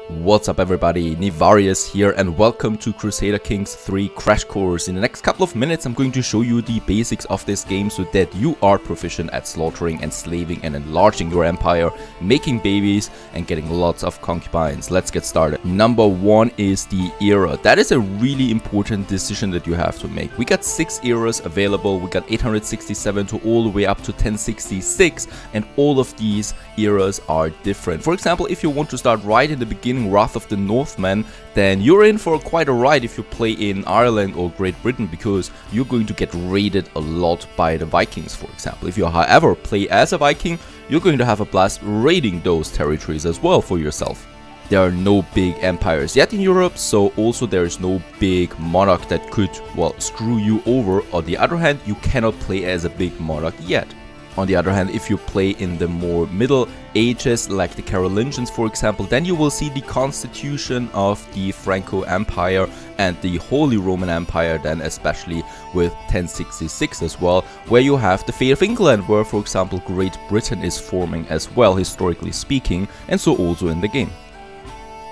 What's up everybody, Nivarius here and welcome to Crusader Kings III Crash Course. In the next couple of minutes I'm going to show you the basics of this game so that you are proficient at slaughtering, enslaving and enlarging your empire, making babies and getting lots of concubines. Let's get started. Number one is the era. That is a really important decision that you have to make. We got 6 eras available. We got 867 to all the way up to 1066 and all of these eras are different. For example, if you want to start right in the beginning, Wrath of the Northmen, then you're in for quite a ride if you play in Ireland or Great Britain, because you're going to get raided a lot by the Vikings, for example. If you, however, play as a Viking, you're going to have a blast raiding those territories as well for yourself. There are no big empires yet in Europe, so also there is no big monarch that could, well, screw you over. On the other hand, you cannot play as a big monarch yet. On the other hand, if you play in the more Middle Ages, like the Carolingians for example, then you will see the constitution of the Franco Empire and the Holy Roman Empire, then especially with 1066 as well, where you have the fate of England, where for example Great Britain is forming as well, historically speaking, and so also in the game.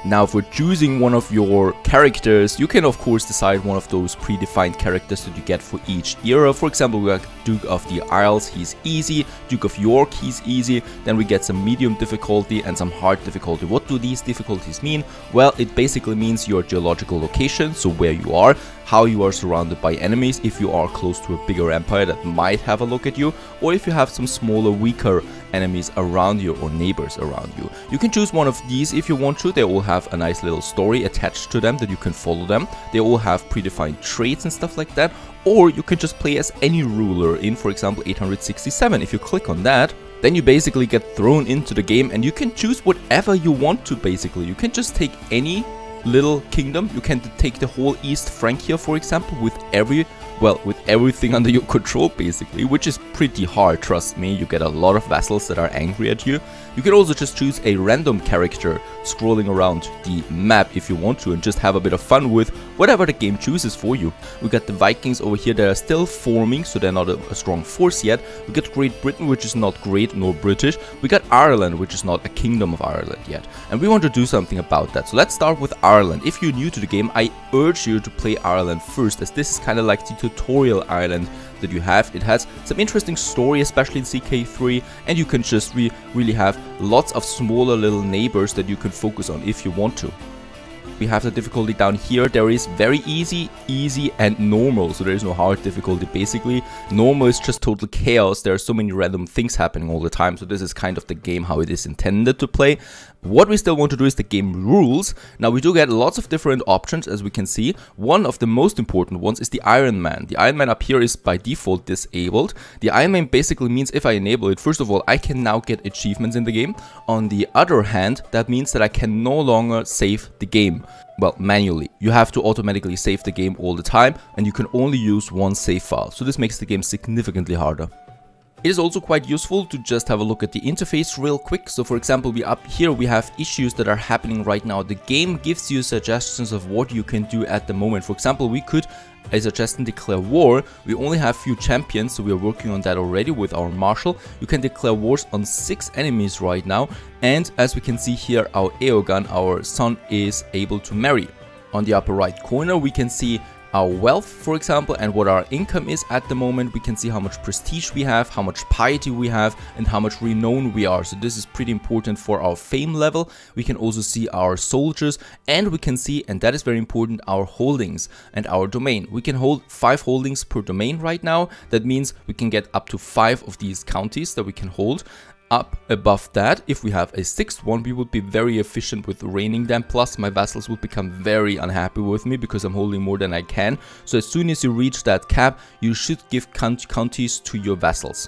Now for choosing one of your characters, you can of course decide one of those predefined characters that you get for each era. For example, we got Duke of the Isles, he's easy. Duke of York, he's easy. Then we get some medium difficulty and some hard difficulty. What do these difficulties mean? Well, it basically means your geological location, so where you are, how you are surrounded by enemies, if you are close to a bigger empire that might have a look at you, or if you have some smaller, weaker enemies around you or neighbors around you. You can choose one of these if you want to. They all have a nice little story attached to them that you can follow them. They all have predefined traits and stuff like that. Or you can just play as any ruler in, for example, 867. If you click on that, then you basically get thrown into the game and you can choose whatever you want to basically. You can just take any little kingdom. You can take the whole East Francia, for example, with everything under your control basically, which is pretty hard, trust me. You get a lot of vassals that are angry at you. You can also just choose a random character scrolling around the map if you want to and just have a bit of fun with whatever the game chooses for you. We got the Vikings over here that are still forming, so they're not a strong force yet. We got Great Britain, which is not great nor British. We got Ireland, which is not a kingdom of Ireland yet. And we want to do something about that. So let's start with Ireland. If you're new to the game, I urge you to play Ireland first, as this is kind of like the tutorial Ireland that you have. It has some interesting story, especially in CK3, and you can just really have lots of smaller little neighbors that you can focus on if you want to. We have the difficulty down here. There is very easy, easy and normal, so there is no hard difficulty basically. Normal is just total chaos. There are so many random things happening all the time, so this is kind of the game how it is intended to play. What we still want to do is the game rules. Now we do get lots of different options, as we can see. One of the most important ones is the Iron Man. The Iron Man up here is by default disabled. The Iron Man basically means if I enable it, first of all, I can now get achievements in the game. On the other hand, that means that I can no longer save the game. Well, manually. You have to automatically save the game all the time, and you can only use one save file. So this makes the game significantly harder. It is also quite useful to just have a look at the interface real quick. So for example, up here we have issues that are happening right now. The game gives you suggestions of what you can do at the moment. For example, we could, I suggest, declare war. We only have few champions, so we are working on that already with our marshal. You can declare wars on 6 enemies right now. And as we can see here, our Eogan, our son, is able to marry. On the upper right corner, we can see our wealth, for example, and what our income is at the moment. We can see how much prestige we have, how much piety we have, and how much renown we are. So this is pretty important for our fame level. We can also see our soldiers, and we can see, and that is very important, our holdings and our domain. We can hold 5 holdings per domain right now. That means we can get up to 5 of these counties that we can hold. Up above that, if we have a 6th one, we would be very efficient with reigning them. Plus my vassals would become very unhappy with me because I'm holding more than I can. So as soon as you reach that cap, you should give counties to your vassals.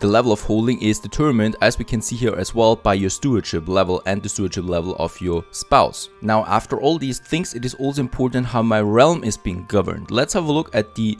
The level of holding is determined, as we can see here as well, by your stewardship level and the stewardship level of your spouse. Now after all these things, it is also important how my realm is being governed. Let's have a look at the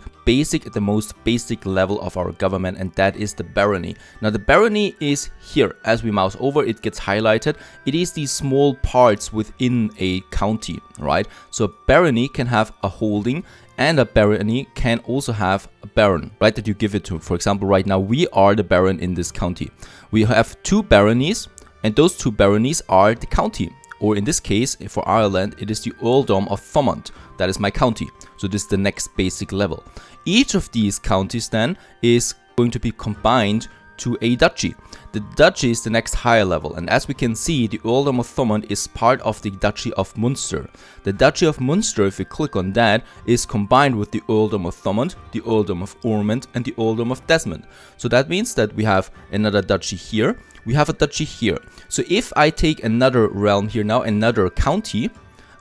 most basic level of our government, and that is the barony. Now the barony is here. As we mouse over, it gets highlighted. It is these small parts within a county, right? So a barony can have a holding, and a barony can also have a baron, right, that you give it to. For example, right now we are the baron in this county. We have 2 baronies, and those 2 baronies are the county. or in this case, for Ireland, it is the Earldom of Thomond. That is my county. So this is the next basic level. Each of these counties then is going to be combined to a duchy. The duchy is the next higher level, and as we can see, the Earldom of Thomond is part of the Duchy of Munster. The Duchy of Munster, if you click on that, is combined with the Earldom of Thomond, the Earldom of Ormond, and the Earldom of Desmond. So that means that we have another duchy here, we have a duchy here. So if I take another realm here now, another county,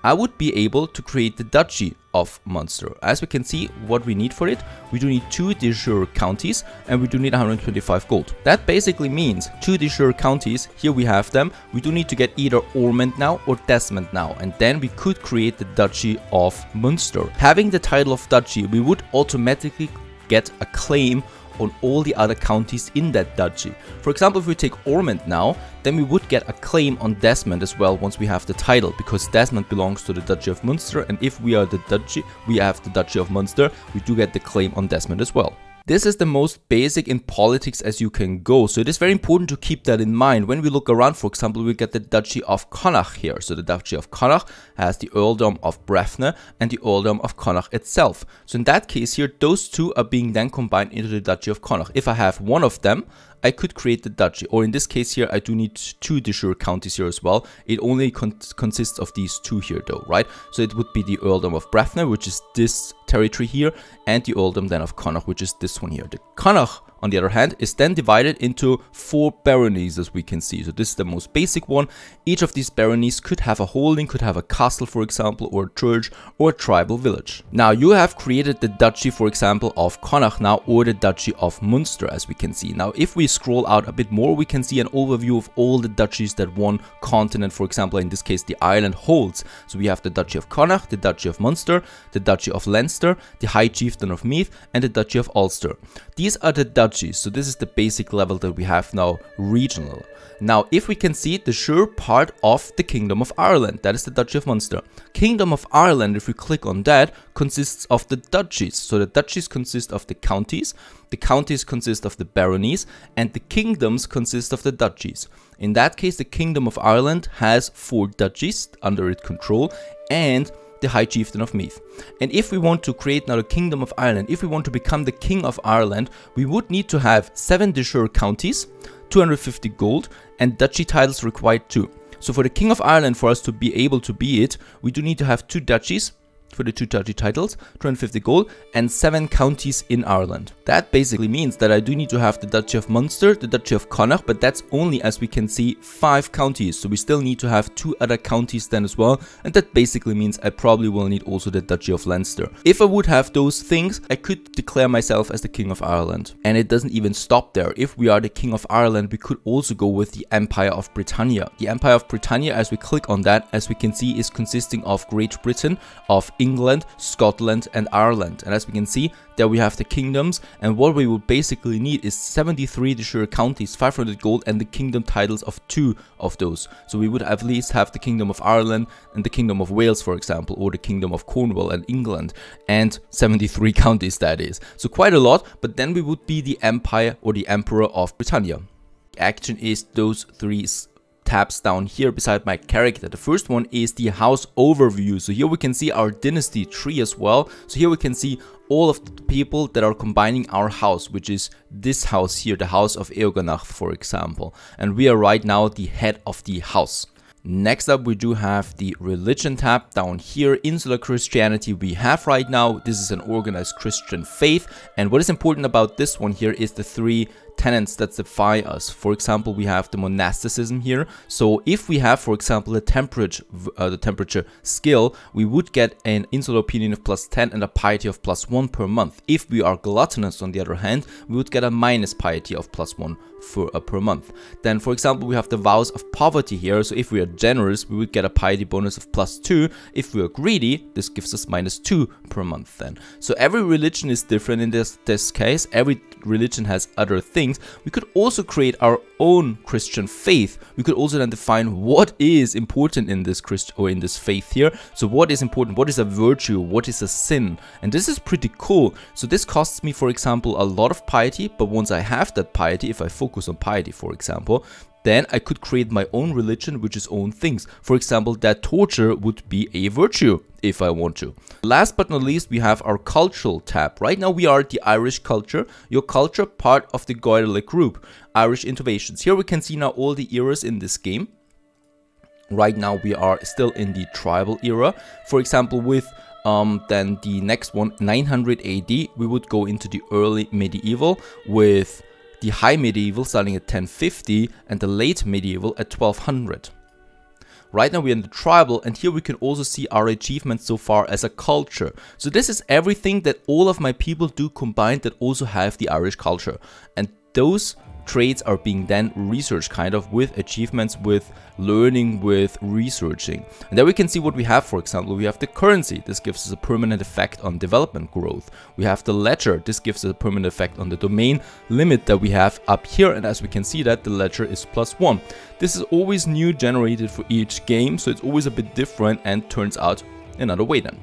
I would be able to create the Duchy of Munster. As we can see, what we need for it, we do need 2 de jure counties, and we do need 125 gold. That basically means 2 de jure counties, here we have them. We do need to get either Ormond now or Desmond now, and then we could create the Duchy of Munster. Having the title of Duchy, we would automatically get a claim on all the other counties in that duchy. For example, if we take Ormond now, then we would get a claim on Desmond as well once we have the title, because Desmond belongs to the Duchy of Munster, and if we are the duchy, we have the Duchy of Munster, we do get the claim on Desmond as well. This is the most basic in politics as you can go, so it is very important to keep that in mind. When we look around, for example, we get the Duchy of Connacht here. So the Duchy of Connacht has the Earldom of Breffne and the Earldom of Connacht itself. So in that case here, those two are being then combined into the Duchy of Connacht. If I have one of them, I could create the duchy, or in this case here, I do need 2 de jure counties here as well. It only consists of these 2 here though, right? So it would be the Earldom of Breffne, which is this territory here, and the Earldom then of Connacht, which is this one here. The Connacht, on the other hand, is then divided into 4 baronies, as we can see. So this is the most basic one. Each of these baronies could have a holding, could have a castle, for example, or a church, or a tribal village. Now, you have created the duchy, for example, of Connacht now, or the Duchy of Munster, as we can see. Now, if we scroll out a bit more, we can see an overview of all the duchies that one continent, for example, in this case, the Ireland, holds. So we have the Duchy of Connacht, the Duchy of Munster, the Duchy of Leinster, the High Chieftain of Meath, and the Duchy of Ulster. These are the duchies, so this is the basic level that we have now, regional. Now, if we can see the jure part of the Kingdom of Ireland, that is the Duchy of Munster. Kingdom of Ireland, if we click on that, consists of the duchies. So the duchies consist of the counties consist of the baronies, and the kingdoms consist of the duchies. In that case, the Kingdom of Ireland has 4 duchies under its control, and the High Chieftain of Meath. And if we want to create now the Kingdom of Ireland, if we want to become the King of Ireland, we would need to have 7 de jure counties, 250 gold, and duchy titles required too. So for the King of Ireland, for us to be able to be it, we do need to have 2 duchies, for the 2 duchy titles, 250 gold, and 7 counties in Ireland. That basically means that I do need to have the Duchy of Munster, the Duchy of Connacht, but that's only, as we can see, 5 counties. So we still need to have 2 other counties then as well, and that basically means I probably will need also the Duchy of Leinster. If I would have those things, I could declare myself as the King of Ireland. And it doesn't even stop there. If we are the King of Ireland, we could also go with the Empire of Britannia. The Empire of Britannia, as we click on that, as we can see, is consisting of Great Britain, of England, Scotland, and Ireland. And as we can see, there we have the kingdoms, and what we would basically need is 73 de jure counties, 500 gold, and the kingdom titles of 2 of those. So we would at least have the Kingdom of Ireland and the Kingdom of Wales, for example, or the Kingdom of Cornwall and England, and 73 counties, that is. So quite a lot, but then we would be the Empire or the Emperor of Britannia. Action is those 3 tabs down here beside my character. The first one is the house overview. So here we can see our dynasty tree as well. So here we can see all of the people that are combining our house, which is this house here, the house of Eoganach, for example. And we are right now the head of the house. Next up, we do have the religion tab down here. Insular Christianity we have right now. This is an organized Christian faith, and what is important about this one here is the 3 tenets that define us. For example, we have the monasticism here. So if we have, for example, the temperature skill, we would get an insular opinion of +10 and a piety of +1 per month. If we are gluttonous, on the other hand, we would get a minus piety of +1 per month. Then, for example, we have the vows of poverty here. So if we are generous, we would get a piety bonus of +2. If we are greedy, this gives us -2 per month then. So every religion is different in this case. Every religion has other things. We could also create our own Christian faith. We could also then define what is important in this in this faith here. So what is important? What is a virtue? What is a sin? And this is pretty cool. So this costs me, for example, a lot of piety, but once I have that piety, if I focus on piety, for example, then I could create my own religion, which is own things. For example, that torture would be a virtue if I want to. Last but not least, we have our cultural tab. Right now we are the Irish culture, your culture, part of the Gaelic group, Irish innovations. Here we can see now all the eras in this game. Right now we are still in the tribal era. For example, with then the next one, 900 AD, we would go into the early medieval with the high medieval starting at 1050 and the late medieval at 1200. Right now we're in the tribal, and here we can also see our achievements so far as a culture. So this is everything that all of my people do combined that also have the Irish culture. And those traits are being then researched kind of with achievements, with learning, with researching. And there we can see what we have. For example, we have the currency. This gives us a permanent effect on development growth. We have the ledger. This gives us a permanent effect on the domain limit that we have up here. And as we can see that the ledger is +1. This is always new generated for each game. So it's always a bit different and turns out another way then.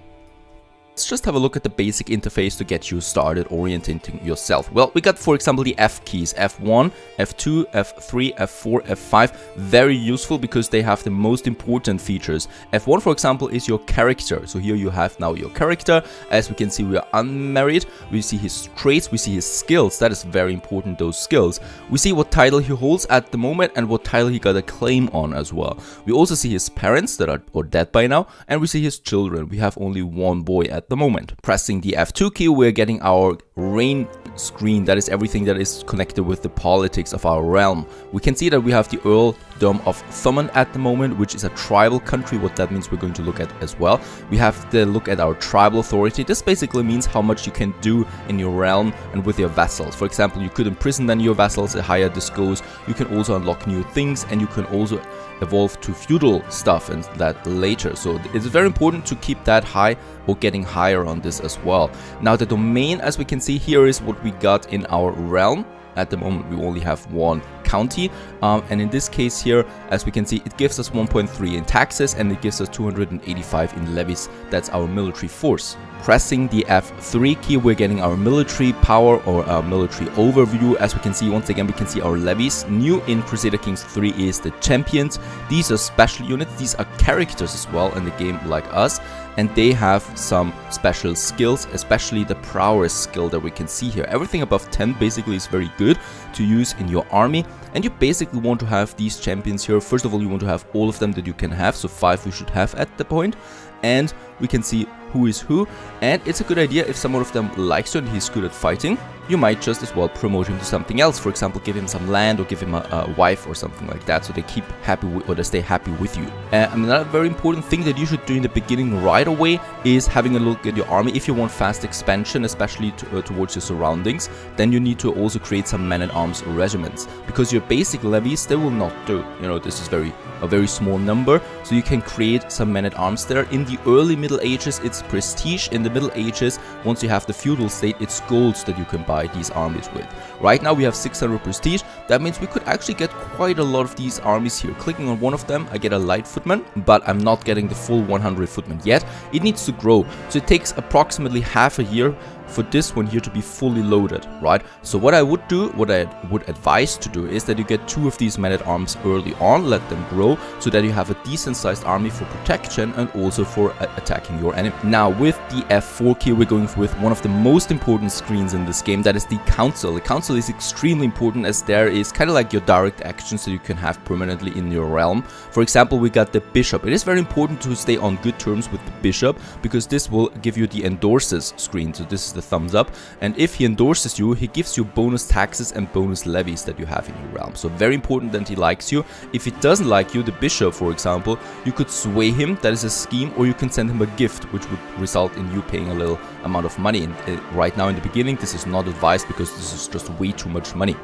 Let's just have a look at the basic interface to get you started orienting yourself. Well, we got, for example, the F keys, F1, F2, F3, F4, F5, very useful because they have the most important features. F1, for example, is your character. So here you have now your character. As we can see, we are unmarried. We see his traits, we see his skills. That is very important, those skills. We see what title he holds at the moment and what title he got a claim on as well. We also see his parents that are dead by now, and we see his children. We have only one boy at the moment. Pressing the F2 key, we're getting our reign screen. That is everything that is connected with the politics of our realm. We can see that we have the Earldom of Thomond at the moment, which is a tribal country. What that means we're going to look at as well. We have to look at our tribal authority. This basically means how much you can do in your realm and with your vassals. For example, you could imprison then your vassals the higher this goes. You can also unlock new things, and you can also evolve to feudal stuff and that later. So it's very important to keep that high or getting higher on this as well. Now the domain, as we can see here, is what we got in our realm. At the moment we only have one county, and in this case here, as we can see, it gives us 1.3 in taxes and it gives us 285 in levies. That's our military force. Pressing the F3 key, we're getting our military power or our military overview. As we can see, once again, we can see our levies. New in Crusader Kings III is the champions. These are special units. These are characters as well in the game like us, and they have some special skills, especially the prowess skill that we can see here. Everything above 10 basically is very good to use in your army, and you basically want to have these champions here. First of all, you want to have all of them that you can have, so 5 we should have at the point, and we can see who is who, and it's a good idea if some of them likes you and he's good at fighting, you might just as well promote him to something else. For example, give him some land or give him a wife or something like that, so they keep happy with, or they stay happy with you. Another very important thing that you should do in the beginning right away is having a look at your army. If you want fast expansion, especially towards your surroundings, then you need to also create some man-at-arms regiments, because your basic levies, they will not do. You know, this is a very small number, so you can create some men-at-arms there. In the early Middle Ages, it's prestige. In the Middle Ages, once you have the feudal state, it's golds that you can buy these armies with. Right now we have 600 prestige. That means we could actually get quite a lot of these armies here. Clicking on one of them, I get a light footman, but I'm not getting the full 100 footmen yet. It needs to grow, so it takes approximately half a year for this one here to be fully loaded, right? So what I would do, what I would advise to do, is that you get 2 of these men-at-arms early on, let them grow, so that you have a decent sized army for protection and also for attacking your enemy. Now with the F4 key, we're going with one of the most important screens in this game, that is the council. The council is extremely important, as there is kind of like your direct actions that you can have permanently in your realm. For example, we got the bishop. It is very important to stay on good terms with the bishop, because this will give you the endorses screen. So this is the thumbs up, and if he endorses you, he gives you bonus taxes and bonus levies that you have in your realm. So very important that he likes you. If he doesn't like you, the bishop, for example, you could sway him. That is a scheme, or you can send him a gift, which would result in you paying a little amount of money. And right now in the beginning, this is not advised, because this is just way too much money.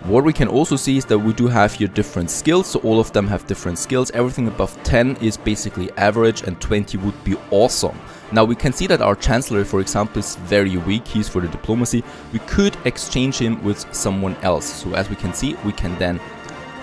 What we can also see is that we do have here different skills, so all of them have different skills. Everything above 10 is basically average, and 20 would be awesome. Now we can see that our Chancellor, for example, is very weak. He's for the diplomacy. We could exchange him with someone else. So as we can see, we can then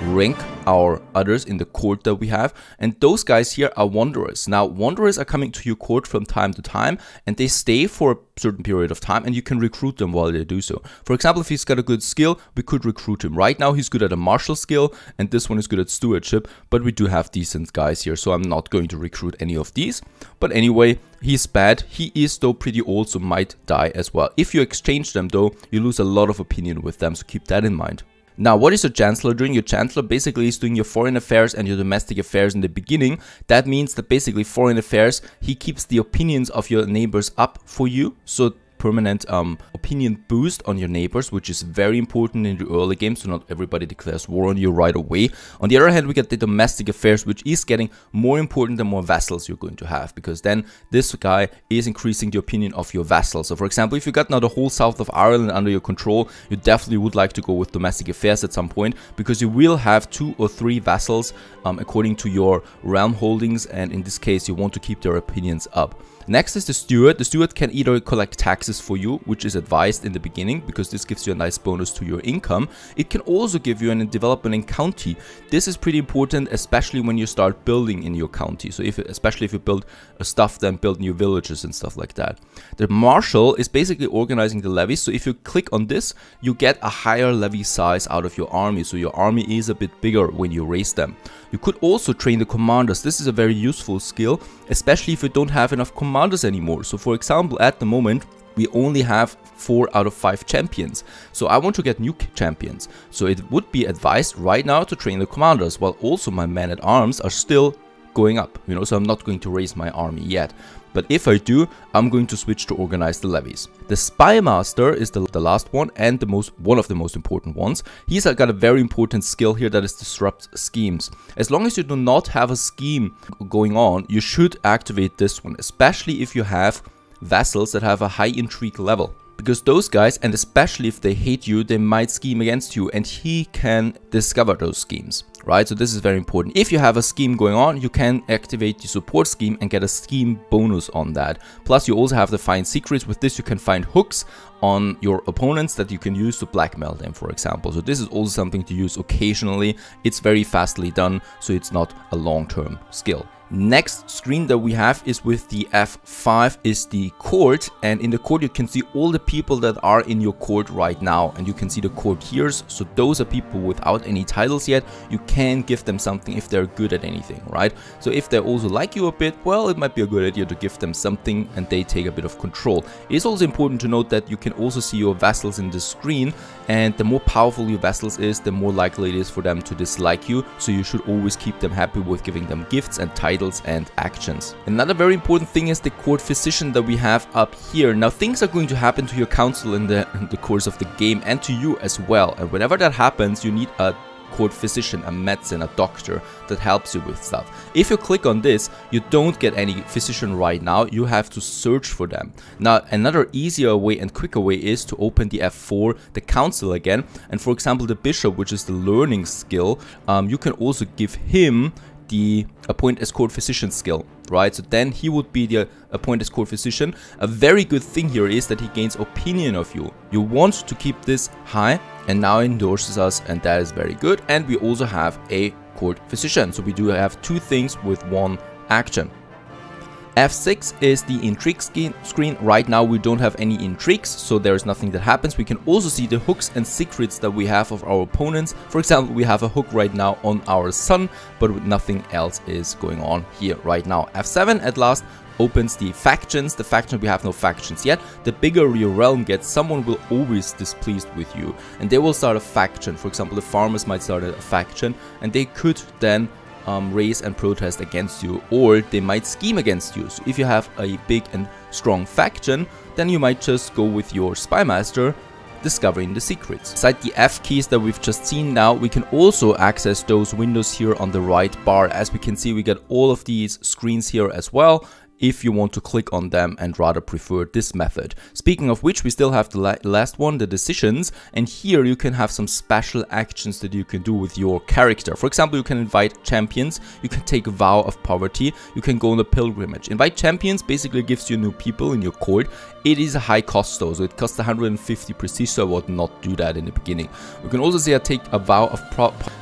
rank our others in the court that we have, and those guys here are wanderers. Now wanderers are coming to your court from time to time, and they stay for a certain period of time, and you can recruit them while they do so. For example, if he's got a good skill, we could recruit him. Right now he's good at a martial skill, and this one is good at stewardship, but we do have decent guys here, so I'm not going to recruit any of these. But anyway, he's bad. He is though pretty old, so might die as well. If you exchange them though, you lose a lot of opinion with them, so keep that in mind. Now, what is your chancellor doing? Your chancellor basically is doing your foreign affairs and your domestic affairs in the beginning. That means that basically foreign affairs, he keeps the opinions of your neighbors up for you. So permanent opinion boost on your neighbors, which is very important in the early game, so not everybody declares war on you right away. On the other hand, we get the domestic affairs, which is getting more important the more vassals you're going to have, because then this guy is increasing the opinion of your vassals. So for example, if you got now the whole south of Ireland under your control, you definitely would like to go with domestic affairs at some point, because you will have 2 or 3 vassals according to your realm holdings, and in this case you want to keep their opinions up. Next is the steward. The steward can either collect taxes for you, which is advised in the beginning because this gives you a nice bonus to your income. It can also give you a development in county. This is pretty important, especially when you start building in your county. So especially if you build stuff, then build new villages and stuff like that. The marshal is basically organizing the levies. So if you click on this, you get a higher levy size out of your army. So your army is a bit bigger when you raise them. You could also train the commanders. This is a very useful skill, especially if you don't have enough commanders anymore. So for example, at the moment, we only have 4 out of 5 champions. So I want to get new champions. So it would be advised right now to train the commanders, while also my men-at-arms are still going up, you know, so I'm not going to raise my army yet. But if I do, I'm going to switch to organize the levies. The spy master is the last one and one of the most important ones. He's got a very important skill here, that is disrupt schemes. As long as you do not have a scheme going on, you should activate this one, especially if you have vassals that have a high intrigue level. Because those guys, and especially if they hate you, they might scheme against you, and he can discover those schemes, right? So this is very important. If you have a scheme going on, you can activate the support scheme and get a scheme bonus on that. Plus you also have the find secrets. With this you can find hooks on your opponents that you can use to blackmail them, for example. So this is also something to use occasionally. It's very fastly done, so it's not a long-term skill. Next screen that we have is with the F5 is the court, and in the court you can see all the people that are in your court right now, and you can see the courtiers. So those are people without any titles yet. You can give them something if they're good at anything, right? So if they also like you a bit, well, it might be a good idea to give them something and they take a bit of control. It is also important to note that you can also see your vassals in the screen, and the more powerful your vassals is, the more likely it is for them to dislike you. So you should always keep them happy with giving them gifts and titles and actions. Another very important thing is the court physician that we have up here. Now things are going to happen to your council in the course of the game, and to you as well, and whenever that happens you need a court physician, a medicine, a doctor that helps you with stuff. If you click on this, you don't get any physician right now, you have to search for them. Now another easier way and quicker way is to open the F4, the council again, and for example the bishop, which is the learning skill, you can also give him the appoint as court physician skill, right? So then he would be the appoint as court physician. A very good thing here is that he gains opinion of you. You want to keep this high, and now endorses us, and that is very good. And we also have a court physician, so we do have 2 things with 1 action. F6 is the intrigue screen. Right now we don't have any intrigues, so there is nothing that happens. We can also see the hooks and secrets that we have of our opponents. For example, we have a hook right now on our son, but nothing else is going on here right now. F7 at last opens the factions. The faction, we have no factions yet. The bigger your realm gets, someone will always displeased with you, and they will start a faction. For example, the farmers might start a faction, and they could then raise and protest against you, or they might scheme against you. So if you have a big and strong faction, then you might just go with your spy master, discovering the secrets. Beside the F keys that we've just seen now, we can also access those windows here on the right bar. As we can see, we get all of these screens here as well. if you want to click on them and rather prefer this method. Speaking of which, we still have the last one, the decisions, and here you can have some special actions that you can do with your character. For example, you can invite champions, you can take a vow of poverty, you can go on a pilgrimage. Invite champions basically gives you new people in your court. It is a high cost though, so it costs 150 prestige, so I would not do that in the beginning. You can also say I take a vow of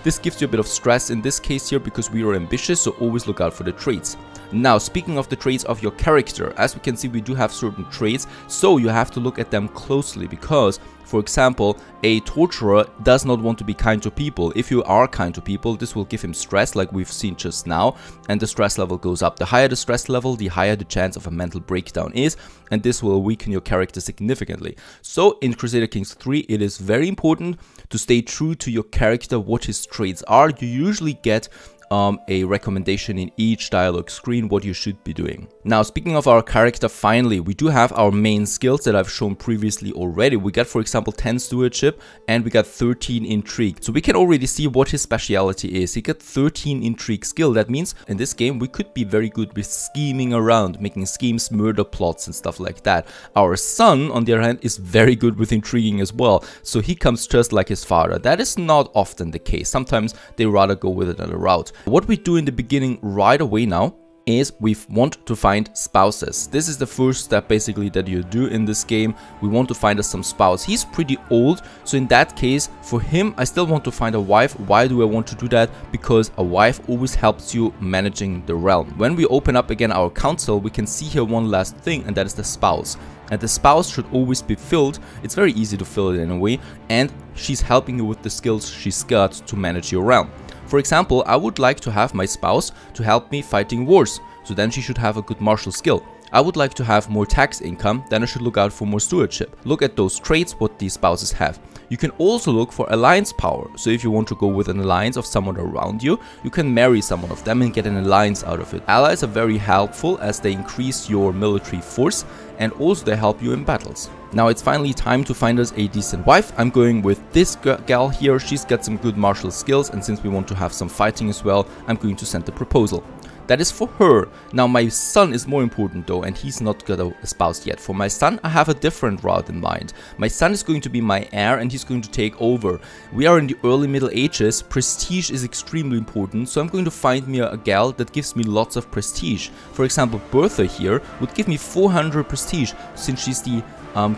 this gives you a bit of stress in this case here because we are ambitious, so always look out for the traits. Now, speaking of the traits of your character, as we can see, we do have certain traits, so you have to look at them closely because, for example, a torturer does not want to be kind to people. If you are kind to people, this will give him stress like we've seen just now, and the stress level goes up. The higher the stress level, the higher the chance of a mental breakdown is, and this will weaken your character significantly. So in Crusader Kings 3, it is very important to stay true to your character, what his traits are. You usually get a recommendation in each dialogue screen what you should be doing. Now, speaking of our character, finally, we do have our main skills that I've shown previously already. We got, for example, 10 stewardship and we got 13 intrigue. So we can already see what his speciality is. He got 13 intrigue skill. That means in this game, we could be very good with scheming around, making schemes, murder plots and stuff like that. Our son, on the other hand, is very good with intriguing as well. So he comes just like his father. That is not often the case. Sometimes they rather go with another route. What we do in the beginning right away now is we want to find spouses. This is the first step basically that you do in this game. We want to find us some spouse. He's pretty old, so in that case, for him, I still want to find a wife. Why do I want to do that? Because a wife always helps you managing the realm. When we open up again our council, we can see here one last thing, and that is the spouse. And the spouse should always be filled. It's very easy to fill it in a way, and she's helping you with the skills she's got to manage your realm. For example, I would like to have my spouse to help me fighting wars, so then she should have a good martial skill. I would like to have more tax income, then I should look out for more stewardship. Look at those traits what these spouses have. You can also look for alliance power, so if you want to go with an alliance of someone around you, you can marry someone of them and get an alliance out of it. Allies are very helpful as they increase your military force and also they help you in battles. Now it's finally time to find us a decent wife. I'm going with this gal here. She's got some good martial skills, and since we want to have some fighting as well, I'm going to send the proposal. That is for her. Now my son is more important though, and he's not got a spouse yet. For my son, I have a different route in mind. My son is going to be my heir and he's going to take over. We are in the early Middle Ages. Prestige is extremely important, so I'm going to find me a gal that gives me lots of prestige. For example, Bertha here would give me 400 prestige since she's the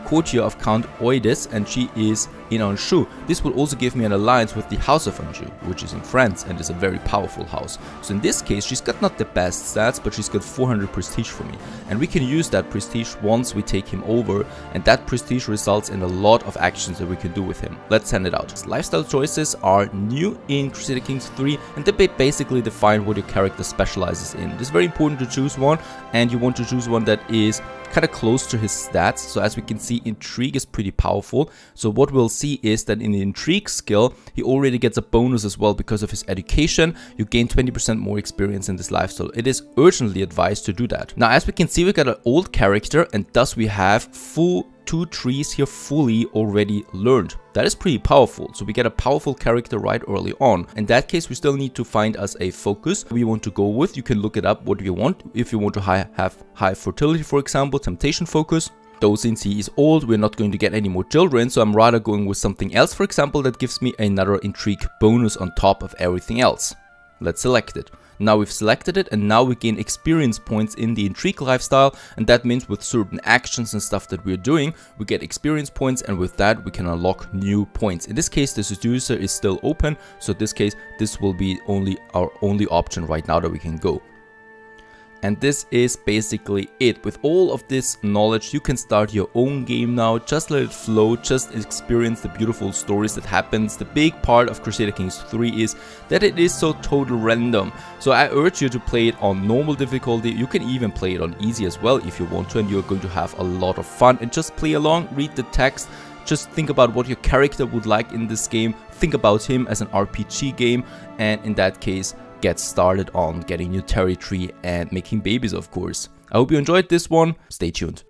courtier of Count Eudes and she is in Anjou. This will also give me an alliance with the House of Anjou, which is in France and is a very powerful house. So in this case, she's got not the best stats, but she's got 400 prestige for me. And we can use that prestige once we take him over, and that prestige results in a lot of actions that we can do with him. Let's send it out. Lifestyle choices are new in Crusader Kings 3, and they basically define what your character specializes in. It is very important to choose one, and you want to choose one that is kind of close to his stats. So as we can see, intrigue is pretty powerful. So what we'll see is that in the intrigue skill, he already gets a bonus as well because of his education. You gain 20% more experience in this lifestyle. It is urgently advised to do that. Now, as we can see, we got an old character, and thus we have full 2 trees here fully already learned. That is pretty powerful. So we get a powerful character right early on. In that case, we still need to find us a focus we want to go with. You can look it up what you want. If you want to have high fertility, for example, temptation focus. Though since he is old, we're not going to get any more children, so I'm rather going with something else, for example, that gives me another intrigue bonus on top of everything else. Let's select it. Now we've selected it, and now we gain experience points in the intrigue lifestyle, and that means with certain actions and stuff that we're doing, we get experience points, and with that we can unlock new points. In this case, the seducer is still open, so in this case, this will be our only option right now that we can go. And this is basically it. With all of this knowledge, you can start your own game now. Just let it flow, just experience the beautiful stories that happens. The big part of Crusader Kings 3 is that it is so total random. So I urge you to play it on normal difficulty. You can even play it on easy as well if you want to, and you're going to have a lot of fun. And just play along, read the text. Just think about what your character would like in this game. Think about him as an RPG game, and in that case, get started on getting new territory and making babies, of course. I hope you enjoyed this one. Stay tuned.